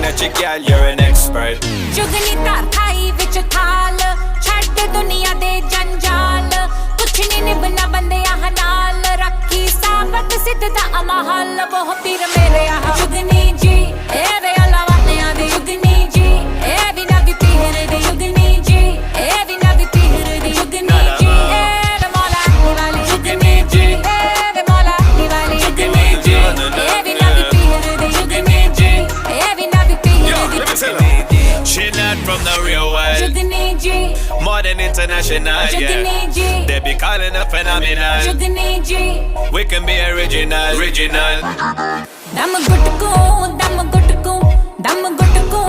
at you, girl, you're an expert. जुगनी तार Thai विच थाल छड्ड दुनिया दे जंजाल कुछ नहीं निभना बंदे आह नाल रखी साबत सिद्धता अमहल वो पीर मेरे आह जुगनी जी ए वे अलावानिया दे जुगनी जी ए बिना भी पीर दे जुगनी जी ए बिना भी पीर दे जुगनी जी ए वे मौला वाली जुगनी जी ए वे मौला वाली जुगनी जी ए बिना भी पीर दे जुगनी जी ए बिना भी पीर दे She not from the real world. जुगनी ji More than international, जुगनी yeah. Ji They be calling her phenomenal. जुगनी ji We can be original, original. दम गुटकू दम गुटकू दम गुटकू